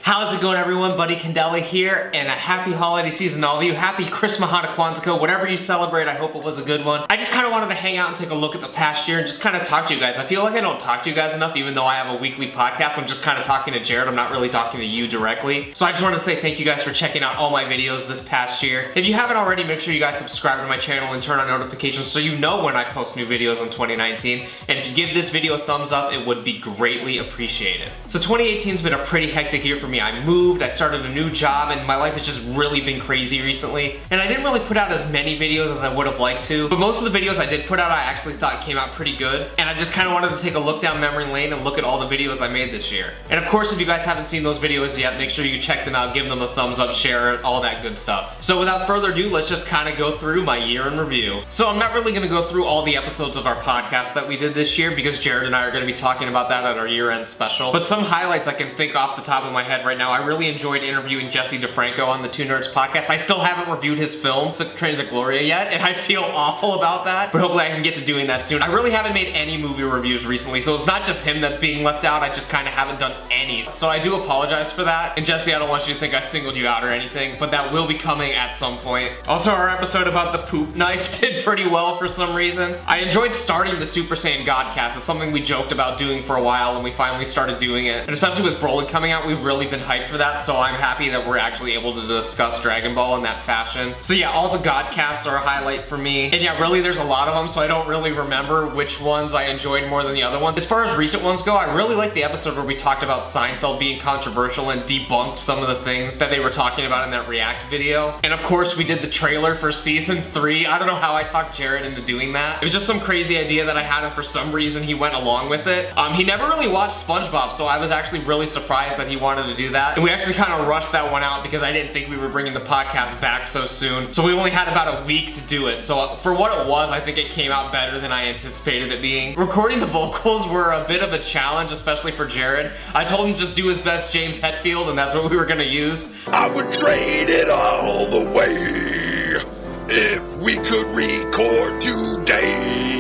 How's it going, everyone? Buddy Candela here, and a happy holiday season to all of you. Happy Christmas, Kwanzaa, whatever you celebrate. I hope it was a good one. I just kind of wanted to hang out and take a look at the past year and just kind of talk to you guys. I feel like I don't talk to you guys enough, even though I have a weekly podcast. I'm just kind of talking to Jared. I'm not really talking to you directly. So I just want to say thank you guys for checking out all my videos this past year. If you haven't already, make sure you guys subscribe to my channel and turn on notifications so you know when I post new videos in 2019. And if you give this video a thumbs up, it would be greatly appreciated. So 2018's been a pretty hectic year for me. I moved, I started a new job, and my life has just really been crazy recently. And I didn't really put out as many videos as I would have liked to, but most of the videos I did put out I actually thought came out pretty good. And I just kind of wanted to take a look down memory lane and look at all the videos I made this year. And of course, if you guys haven't seen those videos yet, make sure you check them out, give them a thumbs up, share it, all that good stuff. So without further ado, let's just kind of go through my year in review. So I'm not really going to go through all the episodes of our podcast that we did this year because Jared and I are going to be talking about that at our year-end special. But some highlights I can think off the top of my head right now. I really enjoyed interviewing Jesse DeFranco on the Two Nerds podcast. I still haven't reviewed his film, Trains of Gloria, yet, and I feel awful about that, but hopefully I can get to doing that soon. I really haven't made any movie reviews recently, so it's not just him that's being left out, I just kind of haven't done any. So I do apologize for that. And Jesse, I don't want you to think I singled you out or anything, but that will be coming at some point. Also, our episode about the poop knife did pretty well for some reason. I enjoyed starting the Super Saiyan Godcast. It's something we joked about doing for a while, and we finally started doing it. And especially with Broly coming out, we've really been hyped for that, so I'm happy that we're actually able to discuss Dragon Ball in that fashion. So yeah, all the Godcasts are a highlight for me. And yeah, really there's a lot of them, so I don't really remember which ones I enjoyed more than the other ones. As far as recent ones go, I really like the episode where we talked about Seinfeld being controversial and debunked some of the things that they were talking about in that React video. And of course, we did the trailer for season 3. I don't know how I talked Jared into doing that. It was just some crazy idea that I had, and for some reason he went along with it. He never really watched SpongeBob, so I was actually really surprised that he wanted to do that. And we actually kind of rushed that one out because I didn't think we were bringing the podcast back so soon. So we only had about a week to do it. So for what it was, I think it came out better than I anticipated it being. Recording the vocals were a bit of a challenge, especially for Jared. I told him just do his best James Hetfield, and that's what we were gonna use. I would trade it all away if we could record today.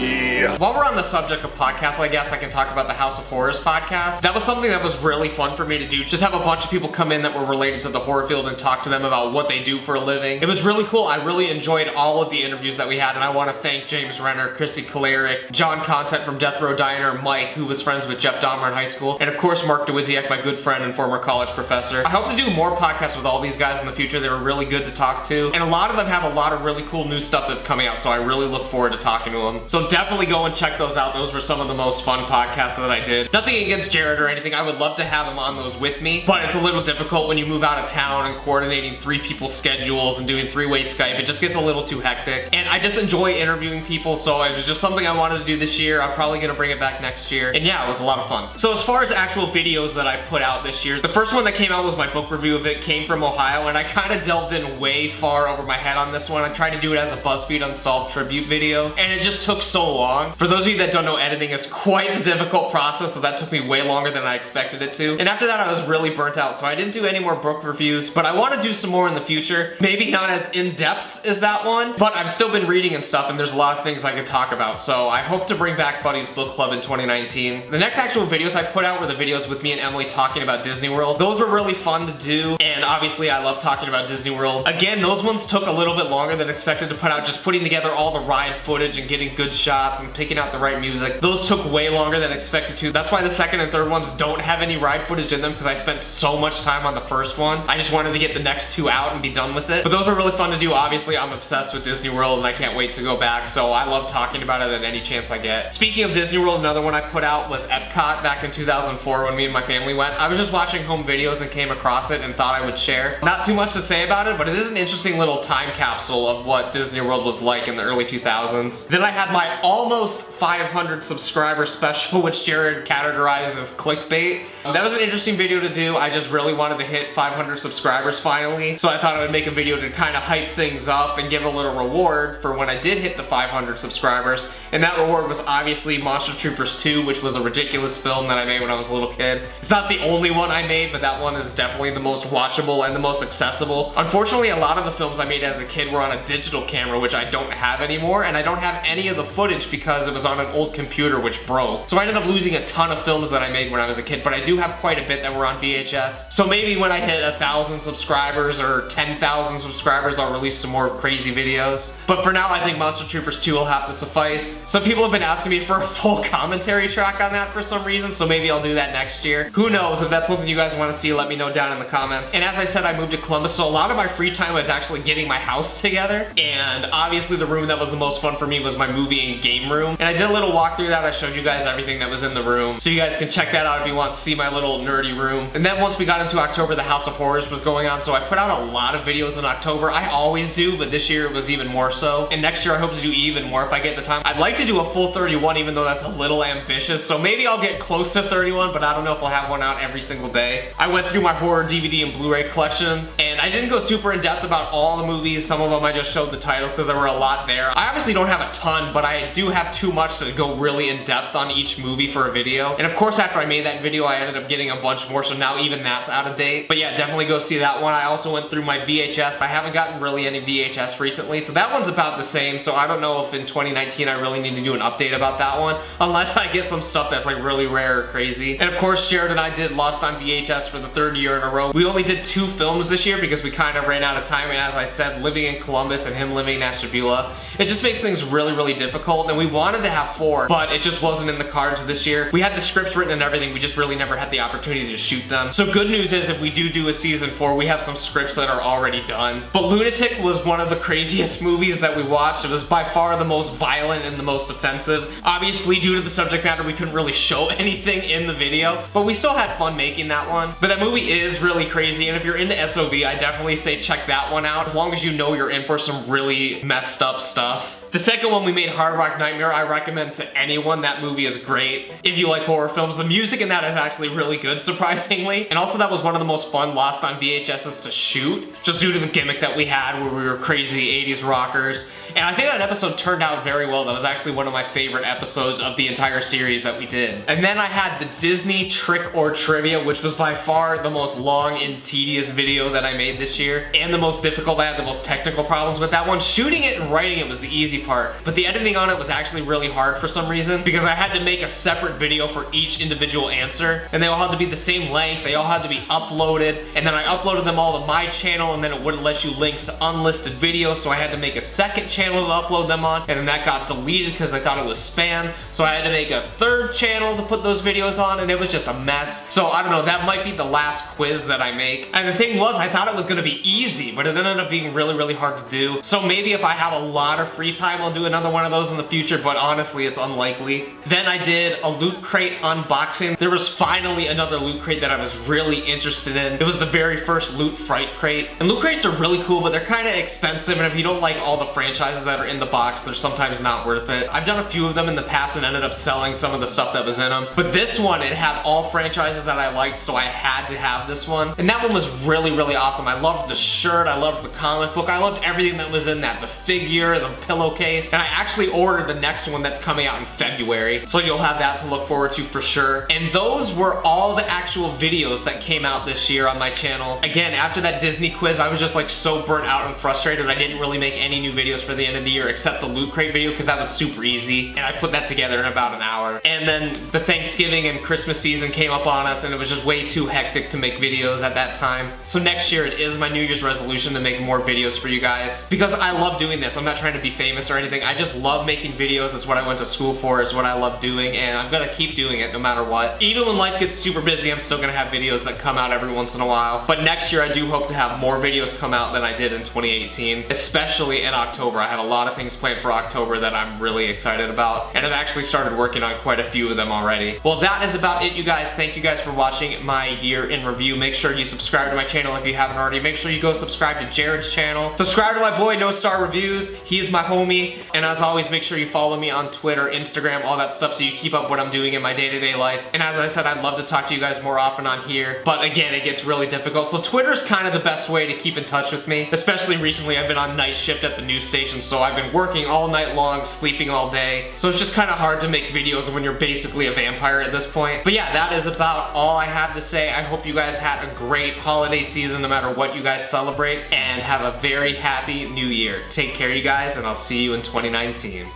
While we're on the subject of podcasts, I guess I can talk about the House of Horrors podcast. That was something that was really fun for me to do. Just have a bunch of people come in that were related to the horror field and talk to them about what they do for a living. It was really cool. I really enjoyed all of the interviews that we had, and I want to thank James Renner, Christy Kalarick, John Content from Death Row Diner, Mike, who was friends with Jeff Dahmer in high school, and of course Mark DeWiziak, my good friend and former college professor. I hope to do more podcasts with all these guys in the future. They were really good to talk to, and a lot of them have a lot of really cool new stuff that's coming out, so I really look forward to talking to them. So definitely go and check those out. Those were some of the most fun podcasts that I did. Nothing against Jared or anything. I would love to have him on those with me, but it's a little difficult when you move out of town and coordinating 3 people's schedules and doing 3-way Skype. It just gets a little too hectic. And I just enjoy interviewing people, so it was just something I wanted to do this year. I'm probably gonna bring it back next year. And yeah, it was a lot of fun. So as far as actual videos that I put out this year, the first one that came out was my book review of It Came From Ohio, and I kind of delved in way far over my head on this one. I tried to do it as a BuzzFeed Unsolved tribute video, and it just took so long. For those of you that don't know, editing is quite the difficult process, so that took me way longer than I expected it to. And after that, I was really burnt out, so I didn't do any more book reviews, but I want to do some more in the future. Maybe not as in-depth as that one, but I've still been reading and stuff, and there's a lot of things I could talk about, so I hope to bring back Buddy's Book Club in 2019. The next actual videos I put out were the videos with me and Emily talking about Disney World. Those were really fun to do, and obviously I love talking about Disney World. Again, those ones took a little bit longer than expected to put out, just putting together all the ride footage and getting good shots and picking out the right music. Those took way longer than expected to. That's why the second and third ones don't have any ride footage in them, because I spent so much time on the first one. I just wanted to get the next 2 out and be done with it. But those were really fun to do. Obviously, I'm obsessed with Disney World and I can't wait to go back, so I love talking about it at any chance I get. Speaking of Disney World, another one I put out was Epcot back in 2004 when me and my family went. I was just watching home videos and came across it and thought I would share. Not too much to say about it, but it is an interesting little time capsule of what Disney World was like in the early 2000s. Then I had my almost 500 subscriber special, which Jared categorized as clickbait. That was an interesting video to do. I just really wanted to hit 500 subscribers finally, so I thought I would make a video to kind of hype things up and give a little reward for when I did hit the 500 subscribers. And that reward was obviously Monster Troopers 2, which was a ridiculous film that I made when I was a little kid. It's not the only one I made, but that one is definitely the most watchable and the most accessible. Unfortunately, a lot of the films I made as a kid were on a digital camera, which I don't have anymore, and I don't have any of the footage because it it was on an old computer which broke. So I ended up losing a ton of films that I made when I was a kid, but I do have quite a bit that were on VHS. So maybe when I hit 1,000 subscribers or 10,000 subscribers, I'll release some more crazy videos. But for now, I think Monster Troopers 2 will have to suffice. Some people have been asking me for a full commentary track on that for some reason, so maybe I'll do that next year. Who knows? If that's something you guys want to see, let me know down in the comments. And as I said, I moved to Columbus, so a lot of my free time was actually getting my house together. And obviously the room that was the most fun for me was my movie and game room. And I did a little walk through that. I showed you guys everything that was in the room. So you guys can check that out if you want to see my little nerdy room. And then once we got into October, the House of Horrors was going on, so I put out a lot of videos in October. I always do, but this year it was even more so. And next year I hope to do even more if I get the time. I'd like to do a full 31, even though that's a little ambitious. So maybe I'll get close to 31, but I don't know if I'll have one out every single day. I went through my horror DVD and Blu-ray collection, and I didn't go super in depth about all the movies. Some of them I just showed the titles because there were a lot there. I obviously don't have a ton, but I do have too much to go really in depth on each movie for a video. And of course, after I made that video, I ended up getting a bunch more, so now even that's out of date. But yeah, definitely go see that one. I also went through my VHS. I haven't gotten really any VHS recently, so that one's about the same. So I don't know if in 2019 I really need to do an update about that one, unless I get some stuff that's like really rare or crazy. And of course, Jared and I did Lost on VHS for the 3rd year in a row. We only did 2 films this year because we kind of ran out of time, and as I said, living in Columbus and him living in Ashtabula, it just makes things really difficult. And we wanted to have 4, but it just wasn't in the cards this year. We had the scripts written and everything, we just really never had the opportunity to shoot them. So good news is if we do a season 4, we have some scripts that are already done. But Lunatic was one of the craziest movies that we watched. It was by far the most violent and the most offensive. Obviously, due to the subject matter, we couldn't really show anything in the video, but we still had fun making that one. But that movie is really crazy, and if you're into SOV, I definitely say check that one out, as long as you know you're in for some really messed up stuff. The second one we made, Hard Rock Nightmare, I recommend to anyone. That movie is great if you like horror films. The music in that is actually really good, surprisingly. And also that was one of the most fun Lost on VHSs to shoot, just due to the gimmick that we had where we were crazy 80s rockers. And I think that episode turned out very well. That was actually one of my favorite episodes of the entire series that we did. And then I had the Disney Trick or Trivia, which was by far the most long and tedious video that I made this year, and the most difficult. I had the most technical problems with that one. Shooting it and writing it was the easy part, but the editing on it was actually really hard for some reason, because I had to make a separate video for each individual answer, and they all had to be the same length, they all had to be uploaded, and then I uploaded them all to my channel, and then it wouldn't let you link to unlisted videos, so I had to make a second channel to upload them on, and then that got deleted because they thought it was spam, so I had to make a 3rd channel to put those videos on, and it was just a mess. So I don't know, that might be the last quiz that I make. And the thing was, I thought it was gonna be easy, but it ended up being really hard to do. So maybe if I have a lot of free time, I'll do another one of those in the future, but honestly, it's unlikely. Then I did a Loot Crate unboxing. There was finally another Loot Crate that I was really interested in. It was the very first Loot Fright Crate. And Loot Crates are really cool, but they're kind of expensive, and if you don't like all the franchises that are in the box, they're sometimes not worth it. I've done a few of them in the past and ended up selling some of the stuff that was in them, but this one, it had all franchises that I liked, so I had to have this one. And that one was really awesome. I loved the shirt, I loved the comic book, I loved everything that was in that. The figure, the pillowcase, and I actually ordered the next one that's coming out in February, so you'll have that to look forward to for sure. And those were all the actual videos that came out this year on my channel. Again, after that Disney quiz, I was just like so burnt out and frustrated. I didn't really make any new videos for the end of the year except the Loot Crate video, because that was super easy, and I put that together in about an hour. And then the Thanksgiving and Christmas season came up on us, and it was just way too hectic to make videos at that time. So next year, it is my New Year's resolution to make more videos for you guys, because I love doing this. I'm not trying to be famous or anything. I just love making videos. It's what I went to school for. It's what I love doing, and I'm gonna keep doing it no matter what. Even when life gets super busy, I'm still gonna have videos that come out every once in a while. But next year, I do hope to have more videos come out than I did in 2018, especially in October. I have a lot of things planned for October that I'm really excited about, and I've actually started working on quite a few of them already. Well, that is about it, you guys. Thank you guys for watching my year in review. Make sure you subscribe to my channel if you haven't already. Make sure you go subscribe to Jared's channel. Subscribe to my boy No Star Reviews. He's my homie. And as always, make sure you follow me on Twitter, Instagram, all that stuff, so you keep up what I'm doing in my day-to-day life. And as I said, I'd love to talk to you guys more often on here, but again, it gets really difficult. So Twitter's kind of the best way to keep in touch with me. Especially recently, I've been on night shift at the news station, so I've been working all night long, sleeping all day. So it's just kind of hard to make videos when you're basically a vampire at this point. But yeah, that is about all I have to say. I hope you guys had a great holiday season no matter what you guys celebrate, and have a very happy new year. Take care, you guys, and I'll see you in 2019.